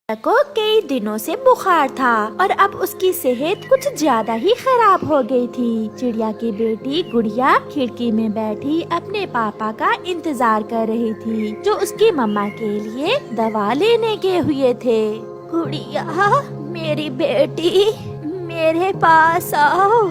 को कई दिनों से बुखार था और अब उसकी सेहत कुछ ज्यादा ही खराब हो गई थी। चिड़िया की बेटी गुड़िया खिड़की में बैठी अपने पापा का इंतजार कर रही थी, जो उसकी मम्मा के लिए दवा लेने के हुए थे। गुड़िया, मेरी बेटी, मेरे पास आओ।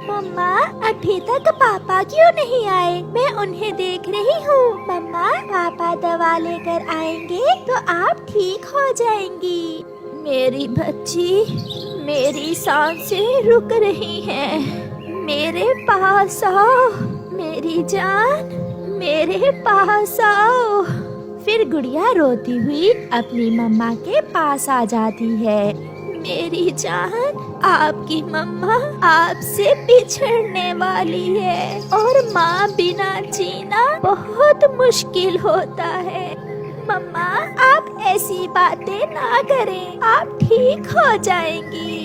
मम्मा, अभी तक पापा क्यों नहीं आए? मैं उन्हें देख रही हूँ। मम्मा, पापा दवा लेकर आएंगे तो आप ठीक हो जाएंगी। मेरी बच्ची, मेरी सांसें रुक रही हैं। मेरे पास आओ, मेरी जान, मेरे पास आओ। फिर गुड़िया रोती हुई अपनी मम्मा के पास आ जाती है। मेरी जान, आपकी मम्मा आपसे बिछड़ने वाली है और माँ बिना जीना बहुत मुश्किल होता है। मम्मा, आप ऐसी बातें ना करें, आप ठीक हो जाएंगी।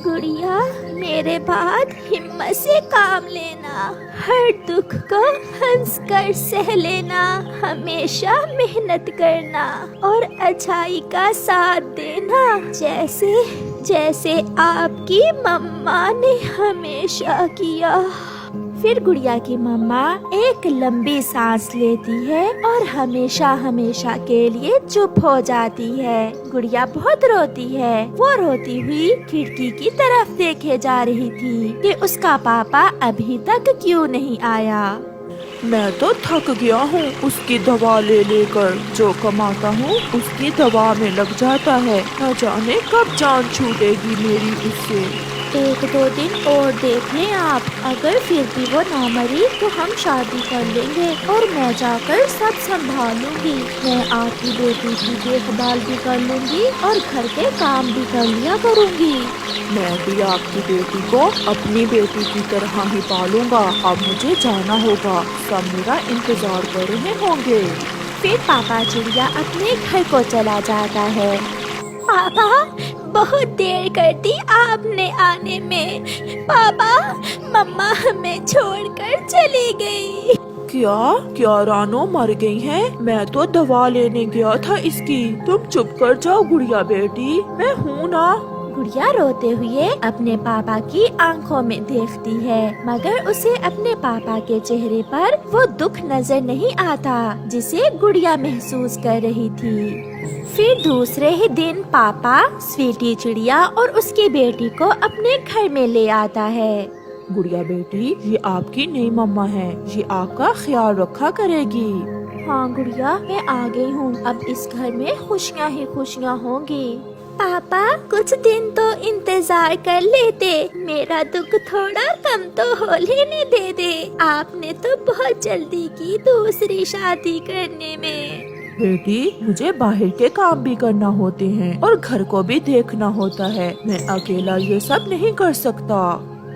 गुड़िया, मेरे बाद हिम्मत से काम लेना, हर दुख को हंस कर सह लेना, हमेशा मेहनत करना और अच्छाई का साथ देना, जैसे जैसे आपकी मम्मा ने हमेशा किया। फिर गुड़िया की मम्मा एक लंबी सांस लेती है और हमेशा हमेशा के लिए चुप हो जाती है। गुड़िया बहुत रोती है। वो रोती हुई खिड़की की तरफ देखे जा रही थी कि उसका पापा अभी तक क्यों नहीं आया। मैं तो थक गया हूँ उसकी दवा ले लेकर। जो कमाता हूँ उसकी दवा में लग जाता है। न जाने कब जान छूटेगी मेरी उससे। 1-2 दिन और देख लें आप, अगर फिर भी वो ना मरी तो हम शादी कर लेंगे और मैं जाकर सब संभाल लूंगी। मैं आपकी बेटी की देखभाल भी कर लूंगी और घर के काम भी कर लिया करूंगी। मैं भी आपकी बेटी को अपनी बेटी की तरह ही पालूंगा। अब मुझे जाना होगा, सब मेरा इंतजार कर रहे होंगे। फिर पापा चिड़िया अपने घर को चला जाता है। पापा, बहुत देर कर दी आपने आने में। पापा, मम्मा हमें छोड़कर चली गई। क्या रानो मर गई है? मैं तो दवा लेने गया था इसकी। तुम चुप कर जाओ गुड़िया बेटी, मैं हूँ ना। गुड़िया रोते हुए अपने पापा की आंखों में देखती है, मगर उसे अपने पापा के चेहरे पर वो दुख नजर नहीं आता जिसे गुड़िया महसूस कर रही थी। फिर दूसरे ही दिन पापा स्वीटी चिड़िया और उसकी बेटी को अपने घर में ले आता है। गुड़िया बेटी, ये आपकी नई मम्मा है, ये आपका ख्याल रखा करेगी। हाँ गुड़िया, मैं आ गई हूँ। अब इस घर में खुशियाँ ही खुशियाँ होंगी। पापा, कुछ दिन तो इंतजार कर लेते, मेरा दुख थोड़ा कम तो हो लेने दे। आपने तो बहुत जल्दी की दूसरी शादी करने में। बेटी, मुझे बाहर के काम भी करना होते हैं और घर को भी देखना होता है। मैं अकेला ये सब नहीं कर सकता।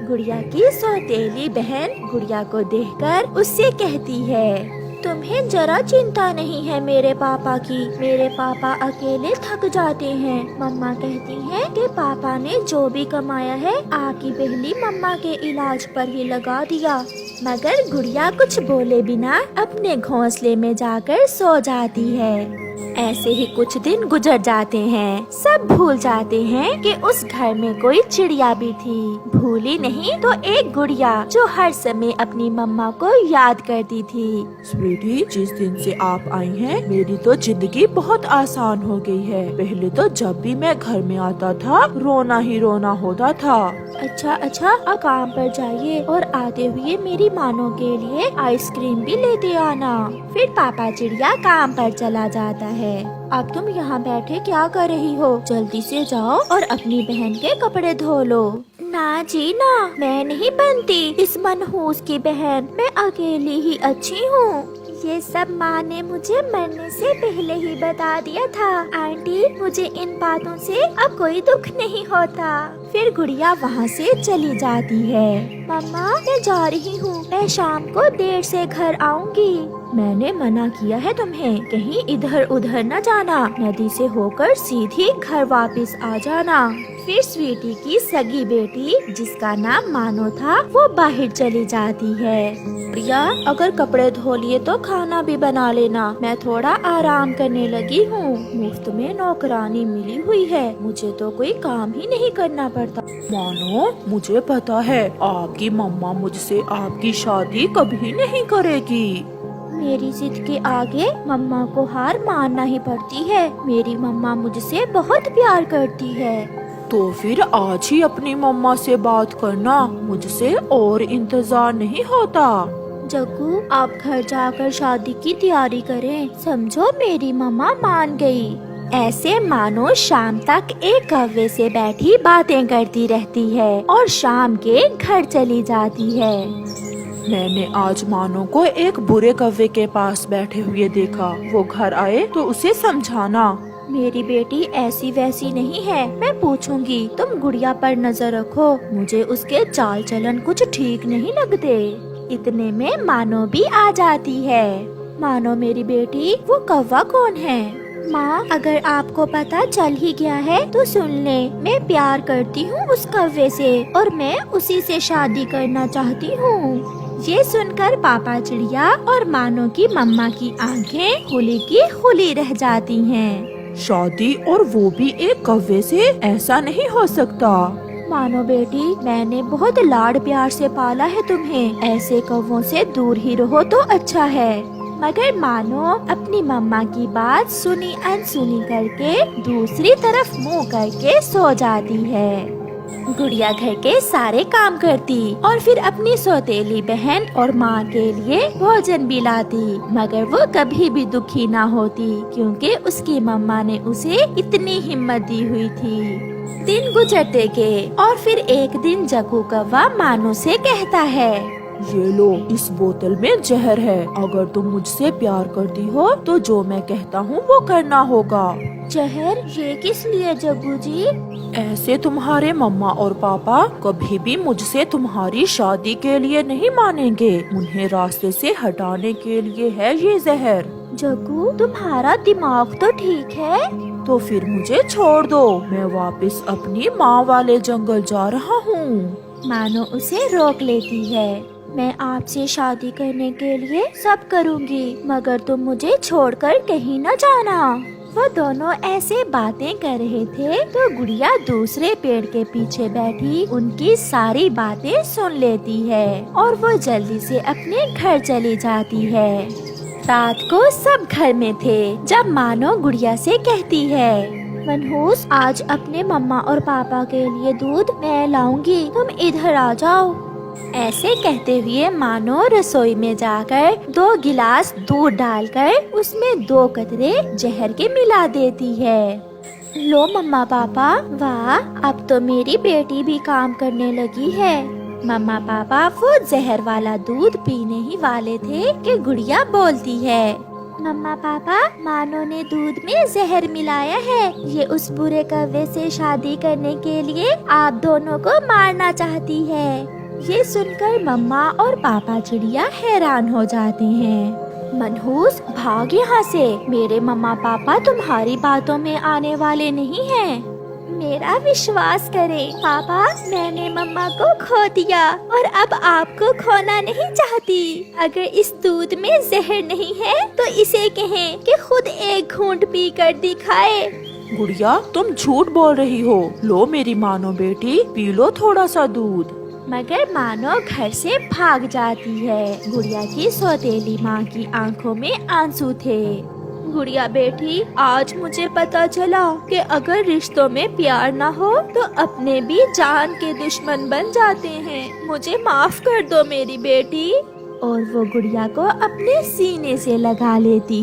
गुड़िया की सौतेली बहन गुड़िया को देखकर उससे कहती है, तुम्हें जरा चिंता नहीं है मेरे पापा की। मेरे पापा अकेले थक जाते हैं। मम्मा कहती है कि पापा ने जो भी कमाया है आपकी पहली मम्मा के इलाज पर ही लगा दिया। मगर गुड़िया कुछ बोले बिना अपने घोंसले में जाकर सो जाती है। ऐसे ही कुछ दिन गुजर जाते हैं। सब भूल जाते हैं कि उस घर में कोई चिड़िया भी थी। भूली नहीं तो एक गुड़िया जो हर समय अपनी मम्मा को याद करती थी। स्वीटी, जिस दिन से आप आई हैं, मेरी तो जिंदगी बहुत आसान हो गई है। पहले तो जब भी मैं घर में आता था रोना ही रोना होता था। अच्छा, अब काम पर जाइए और आते हुए मेरी मानो के लिए आइसक्रीम भी लेते आना। फिर पापा चिड़िया काम पर चला जाता है। अब तुम यहाँ बैठे क्या कर रही हो? जल्दी से जाओ और अपनी बहन के कपड़े धो लो। ना जी ना, मैं नहीं बनती इस मनहूस की बहन। मैं अकेली ही अच्छी हूँ। ये सब माँ ने मुझे मरने से पहले ही बता दिया था। आंटी, मुझे इन बातों से अब कोई दुख नहीं होता। फिर गुड़िया वहाँ से चली जाती है। मम्मा, मैं जा रही हूँ, मैं शाम को देर से घर आऊँगी। मैंने मना किया है तुम्हें, कहीं इधर उधर न जाना, नदी से होकर सीधी घर वापस आ जाना। फिर स्वीटी की सगी बेटी जिसका नाम मानो था वो बाहर चली जाती है। प्रिया, अगर कपड़े धो लिए तो खाना भी बना लेना, मैं थोड़ा आराम करने लगी हूँ। मुफ्त में नौकरानी मिली हुई है, मुझे तो कोई काम ही नहीं करना पड़ता। मानो, मुझे पता है आपकी मम्मा मुझसे आपकी शादी कभी नहीं करेगी। मेरी जिद के आगे मम्मा को हार मानना ही पड़ती है। मेरी मम्मा मुझसे बहुत प्यार करती है। तो फिर आज ही अपनी मम्मा से बात करना, मुझसे और इंतजार नहीं होता। जग्गू, आप घर जाकर शादी की तैयारी करें, समझो मेरी मम्मा मान गई। ऐसे मानो शाम तक एक कौवे से बैठी बातें करती रहती है और शाम के घर चली जाती है। मैंने आज मानो को एक बुरे कौवे के पास बैठे हुए देखा। वो घर आए तो उसे समझाना। मेरी बेटी ऐसी वैसी नहीं है, मैं पूछूंगी। तुम गुड़िया पर नजर रखो, मुझे उसके चाल चलन कुछ ठीक नहीं लगते। इतने में मानो भी आ जाती है। मानो मेरी बेटी, वो कौवा कौन है? माँ, अगर आपको पता चल ही गया है तो सुन ले, मैं प्यार करती हूँ उस कौवे से और मैं उसी से शादी करना चाहती हूँ। ये सुनकर पापा चिड़िया और मानो की मम्मा की आंखें खुली की खुली रह जाती हैं। शादी, और वो भी एक कौवे से? ऐसा नहीं हो सकता। मानो बेटी, मैंने बहुत लाड प्यार से पाला है तुम्हें, ऐसे कौवों से दूर ही रहो तो अच्छा है। मगर मानो अपनी मम्मा की बात सुनी अनसुनी करके दूसरी तरफ मुंह करके सो जाती है। गुड़िया घर के सारे काम करती और फिर अपनी सौतेली बहन और माँ के लिए भोजन भी लाती, मगर वो कभी भी दुखी ना होती क्योंकि उसकी मम्मा ने उसे इतनी हिम्मत दी हुई थी। दिन गुजरते गए और फिर एक दिन जग्गू कौवा मानो से कहता है, ये लो, इस बोतल में जहर है। अगर तुम मुझसे प्यार करती हो तो जो मैं कहता हूँ वो करना होगा। जहर? ये किस लिए जग्गू जी? ऐसे तुम्हारे मम्मा और पापा कभी भी मुझसे तुम्हारी शादी के लिए नहीं मानेंगे। उन्हें रास्ते से हटाने के लिए है ये जहर। जग्गू, तुम्हारा दिमाग तो ठीक है। तो फिर मुझे छोड़ दो, मैं वापस अपनी माँ वाले जंगल जा रहा हूँ। मानो उसे रोक लेती है। मैं आपसे शादी करने के लिए सब करूँगी, मगर तुम मुझे छोड़कर कहीं न जाना। वो दोनों ऐसे बातें कर रहे थे तो गुड़िया दूसरे पेड़ के पीछे बैठी उनकी सारी बातें सुन लेती है और वो जल्दी से अपने घर चली जाती है। रात को सब घर में थे जब मानो गुड़िया से कहती है, मनहूस, आज अपने मम्मा और पापा के लिए दूध मैं लाऊंगी, तुम इधर आ जाओ। ऐसे कहते हुए मानो रसोई में जाकर 2 गिलास दूध डालकर उसमें 2 कतरे जहर के मिला देती है। लो मम्मा पापा, वाह, अब तो मेरी बेटी भी काम करने लगी है। मम्मा पापा वो जहर वाला दूध पीने ही वाले थे कि गुड़िया बोलती है, मम्मा पापा, मानो ने दूध में जहर मिलाया है। ये उस बुरे कौवे से शादी करने के लिए आप दोनों को मारना चाहती है। ये सुनकर मम्मा और पापा चिड़िया हैरान हो जाते हैं। मनहूस, भाग यहाँ से, मेरे मम्मा पापा तुम्हारी बातों में आने वाले नहीं हैं। मेरा विश्वास करें पापा, मैंने मम्मा को खो दिया और अब आपको खोना नहीं चाहती। अगर इस दूध में जहर नहीं है तो इसे कहें कि खुद एक घूंट पी कर दिखाए। गुड़िया, तुम झूठ बोल रही हो। लो मेरी मानो बेटी, पी लो थोड़ा सा दूध। मगर मानो घर से भाग जाती है। गुड़िया की सौतेली माँ की आंखों में आंसू थे। गुड़िया बेटी, आज मुझे पता चला कि अगर रिश्तों में प्यार ना हो तो अपने भी जान के दुश्मन बन जाते हैं। मुझे माफ कर दो मेरी बेटी। और वो गुड़िया को अपने सीने से लगा लेती